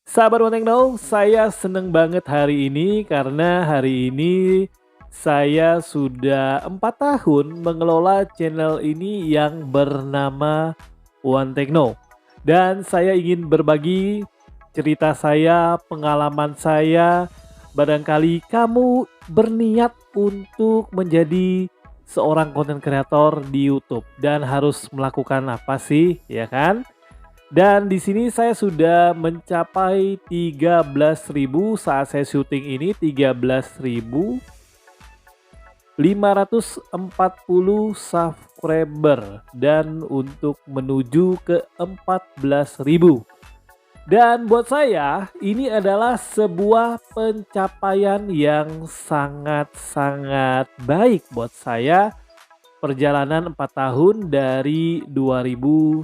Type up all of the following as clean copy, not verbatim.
Sahabat One Know, saya seneng banget hari ini karena hari ini saya sudah 4 tahun mengelola channel ini yang bernama One Techno. Dan saya ingin berbagi cerita saya, pengalaman saya. Barangkali kamu berniat untuk menjadi seorang konten kreator di YouTube dan harus melakukan apa sih, ya kan? Dan di sini saya sudah mencapai 13.000 saat saya syuting ini 13.540 subscriber dan untuk menuju ke 14.000. Dan buat saya ini adalah sebuah pencapaian yang sangat-sangat baik buat saya perjalanan 4 tahun dari 2019.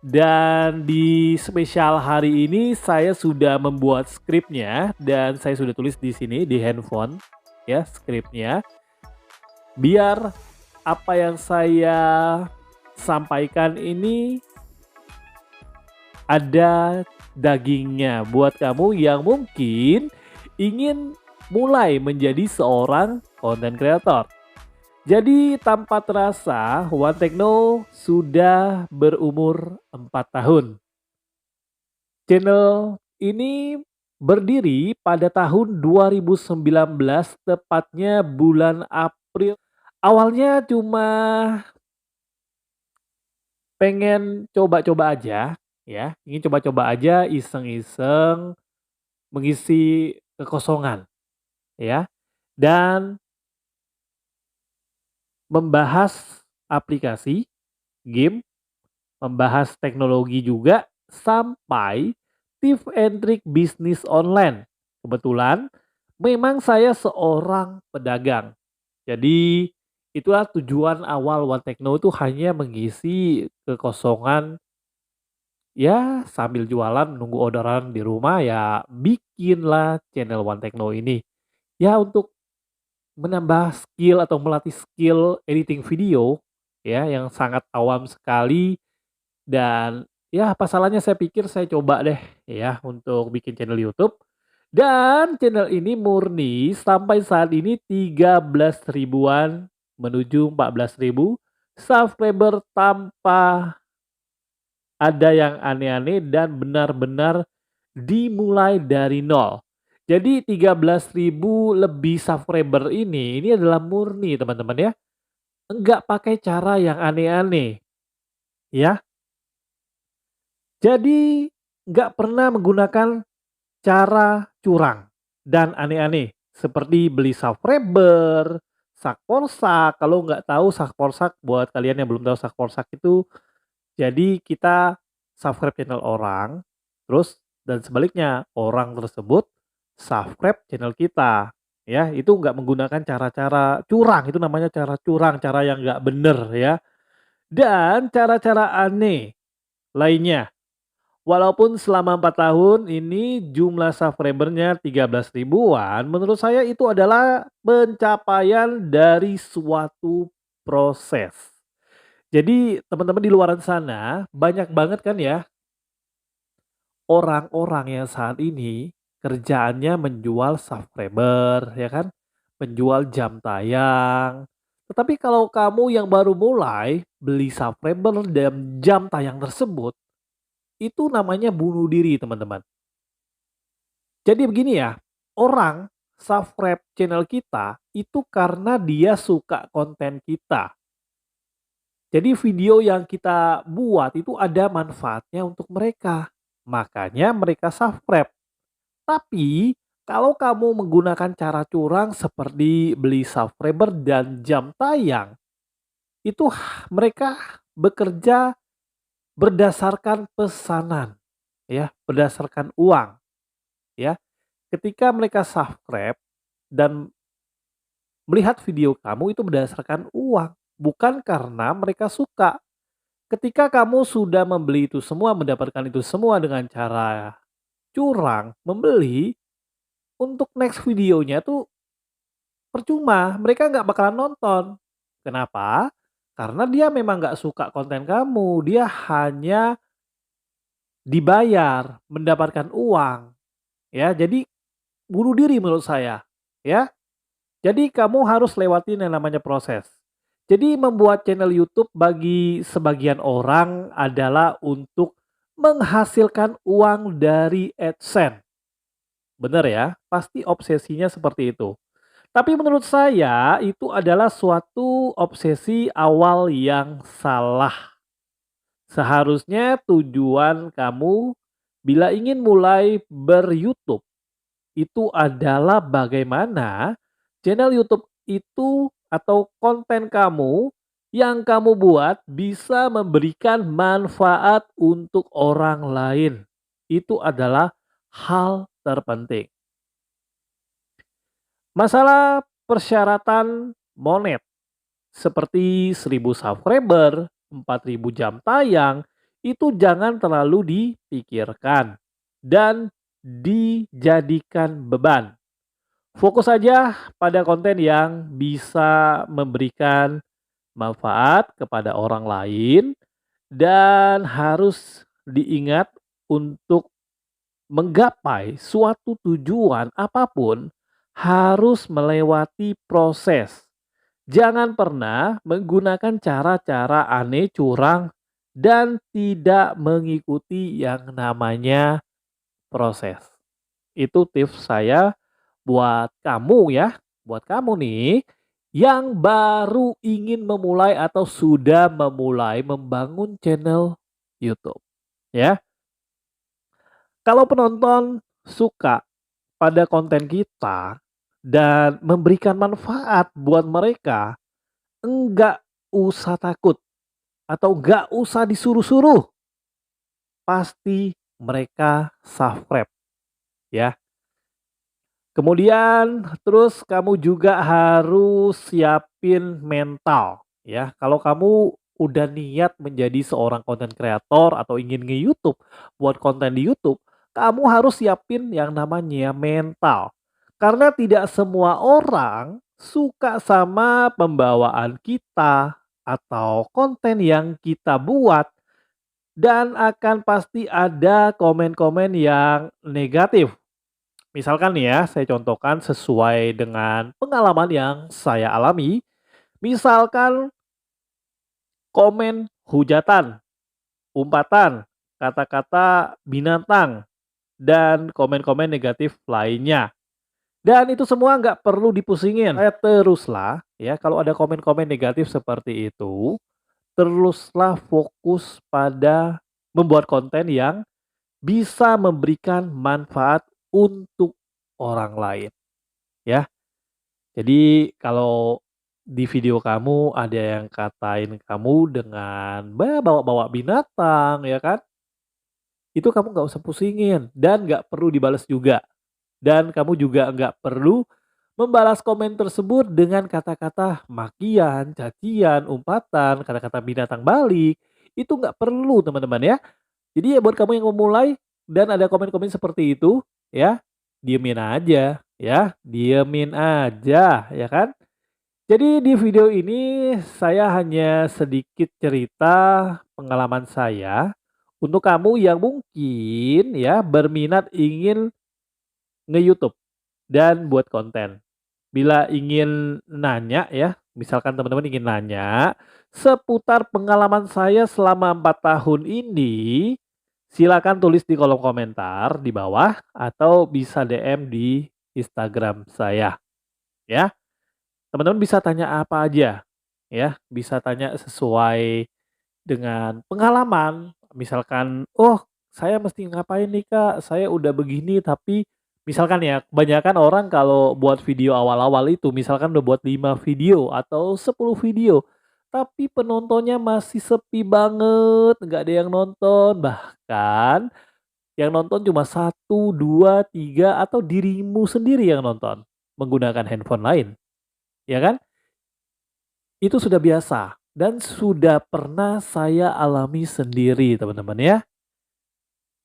Dan di spesial hari ini saya sudah membuat skripnya dan saya sudah tulis di sini di handphone ya skripnya. Biar apa yang saya sampaikan ini ada dagingnya buat kamu yang mungkin ingin mulai menjadi seorang content creator. Jadi tanpa terasa One Techno sudah berumur 4 tahun. Channel ini berdiri pada tahun 2019 tepatnya bulan April. Awalnya cuma pengen coba-coba aja ya, ingin coba-coba aja iseng-iseng mengisi kekosongan ya dan membahas aplikasi, game, membahas teknologi juga sampai tips and trik bisnis online. Kebetulan memang saya seorang pedagang. Jadi itulah tujuan awal One Techno itu hanya mengisi kekosongan ya sambil jualan nunggu orderan di rumah ya bikinlah channel One Techno ini. Ya untuk menambah skill atau melatih skill editing video ya yang sangat awam sekali. Dan ya apa salahnya saya pikir saya coba deh ya untuk bikin channel YouTube. Dan channel ini murni sampai saat ini 13 ribuan menuju 14.000 subscriber tanpa ada yang aneh-aneh dan benar-benar dimulai dari nol. Jadi 13.000 lebih subscriber ini adalah murni teman-teman ya. Enggak pakai cara yang aneh-aneh ya. Jadi nggak pernah menggunakan cara curang dan aneh-aneh seperti beli subscriber, sakporsak. Kalau nggak tahu sakporsak buat kalian yang belum tahu sakporsak itu, jadi kita subscribe channel orang, terus dan sebaliknya orang tersebut subscribe channel kita. Ya, itu nggak menggunakan cara-cara curang, itu namanya cara curang, cara yang nggak bener ya. Dan cara-cara aneh lainnya. Walaupun selama 4 tahun ini jumlah subscriber-nya 13 ribuan, menurut saya itu adalah pencapaian dari suatu proses. Jadi teman-teman di luaran sana banyak banget kan ya orang-orang yang saat ini kerjaannya menjual subscriber ya kan, menjual jam tayang. Tetapi kalau kamu yang baru mulai beli subscriber dan jam tayang tersebut, itu namanya bunuh diri teman-teman. Jadi begini ya, orang subscribe channel kita itu karena dia suka konten kita. Jadi video yang kita buat itu ada manfaatnya untuk mereka. Makanya mereka subscribe. Tapi kalau kamu menggunakan cara curang seperti beli subscriber dan jam tayang, itu mereka bekerja berdasarkan pesanan, ya, berdasarkan uang, ya. Ketika mereka subscribe dan melihat video kamu itu berdasarkan uang, bukan karena mereka suka. Ketika kamu sudah membeli itu semua, mendapatkan itu semua dengan cara curang, membeli, untuk next videonya tuh percuma, mereka nggak bakalan nonton. Kenapa? Karena dia memang nggak suka konten kamu, dia hanya dibayar, mendapatkan uang, ya. Jadi bunuh diri menurut saya, ya. Jadi kamu harus lewatin yang namanya proses. Jadi membuat channel YouTube bagi sebagian orang adalah untuk menghasilkan uang dari AdSense. Bener ya? Pasti obsesinya seperti itu. Tapi menurut saya itu adalah suatu obsesi awal yang salah. Seharusnya tujuan kamu bila ingin mulai ber-YouTube itu adalah bagaimana channel YouTube itu atau konten kamu yang kamu buat bisa memberikan manfaat untuk orang lain. Itu adalah hal terpenting. Masalah persyaratan monet seperti 1000 subscriber, 4000 jam tayang, itu jangan terlalu dipikirkan dan dijadikan beban. Fokus saja pada konten yang bisa memberikan manfaat kepada orang lain dan harus diingat untuk menggapai suatu tujuan apapun harus melewati proses. Jangan pernah menggunakan cara-cara aneh, curang, dan tidak mengikuti yang namanya proses. Itu tips saya buat kamu ya, buat kamu nih yang baru ingin memulai atau sudah memulai membangun channel YouTube ya. Kalau penonton suka pada konten kita dan memberikan manfaat buat mereka, enggak usah takut atau enggak usah disuruh-suruh. Pasti mereka subscribe ya. Kemudian terus kamu juga harus siapin mental ya. Kalau kamu udah niat menjadi seorang konten kreator atau ingin nge-YouTube buat konten di YouTube, kamu harus siapin yang namanya mental. Karena tidak semua orang suka sama pembawaan kita atau konten yang kita buat dan akan pasti ada komen-komen yang negatif. Misalkan nih ya, saya contohkan sesuai dengan pengalaman yang saya alami. Misalkan komen hujatan, umpatan, kata-kata binatang, dan komen-komen negatif lainnya. Dan itu semua nggak perlu dipusingin. Saya teruslah ya, kalau ada komen-komen negatif seperti itu, teruslah fokus pada membuat konten yang bisa memberikan manfaat untuk orang lain ya. Jadi kalau di video kamu ada yang katain kamu dengan bawa-bawa binatang ya kan, itu kamu nggak usah pusingin dan nggak perlu dibalas juga. Dan kamu juga nggak perlu membalas komen tersebut dengan kata-kata makian, cacian, umpatan, kata-kata binatang balik. Itu nggak perlu teman-teman ya. Jadi ya buat kamu yang memulai dan ada komen-komen seperti itu ya, diemin aja ya, diemin aja ya kan. Jadi di video ini saya hanya sedikit cerita pengalaman saya untuk kamu yang mungkin ya berminat ingin nge-YouTube dan buat konten. Bila ingin nanya ya, misalkan teman-teman ingin nanya seputar pengalaman saya selama 4 tahun ini, silakan tulis di kolom komentar di bawah atau bisa DM di Instagram saya ya. Teman-teman bisa tanya apa aja ya, bisa tanya sesuai dengan pengalaman. Misalkan, "Oh, saya mesti ngapain nih, Kak? Saya udah begini tapi," misalkan ya, kebanyakan orang kalau buat video awal-awal itu misalkan udah buat 5 video atau 10 video, tapi penontonnya masih sepi banget, nggak ada yang nonton, bahkan yang nonton cuma satu 2 3 atau dirimu sendiri yang nonton menggunakan handphone lain, ya kan? Itu sudah biasa dan sudah pernah saya alami sendiri teman-teman ya.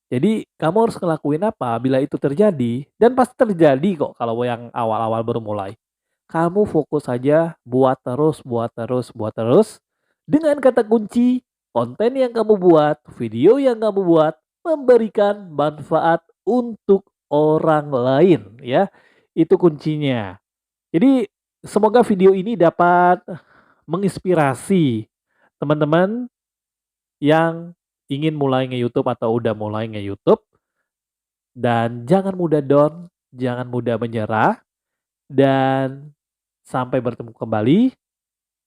Jadi kamu harus ngelakuin apa bila itu terjadi dan pasti terjadi kok kalau yang awal-awal baru mulai. Kamu fokus saja buat terus, buat terus, buat terus dengan kata kunci konten yang kamu buat, video yang kamu buat memberikan manfaat untuk orang lain ya. Itu kuncinya. Jadi semoga video ini dapat menginspirasi teman-teman yang ingin mulai nge-YouTube atau udah mulai nge-YouTube, dan jangan mudah down, jangan mudah menyerah, dan sampai bertemu kembali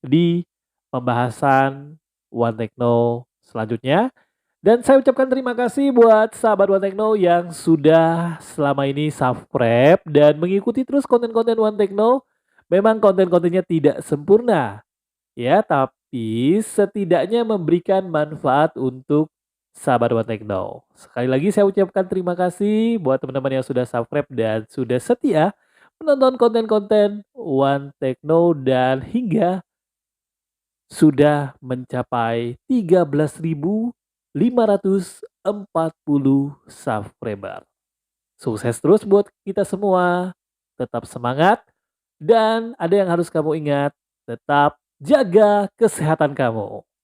di pembahasan One Tekno selanjutnya. Dan saya ucapkan terima kasih buat sahabat One Tekno yang sudah selama ini subscribe dan mengikuti terus konten-konten One Tekno. Memang konten-kontennya tidak sempurna, ya, tapi setidaknya memberikan manfaat untuk sahabat One Tekno. Sekali lagi saya ucapkan terima kasih buat teman-teman yang sudah subscribe dan sudah setia menonton konten-konten One Tekno dan hingga sudah mencapai 13.540 subscriber. Sukses terus buat kita semua. Tetap semangat dan ada yang harus kamu ingat, tetap jaga kesehatan kamu.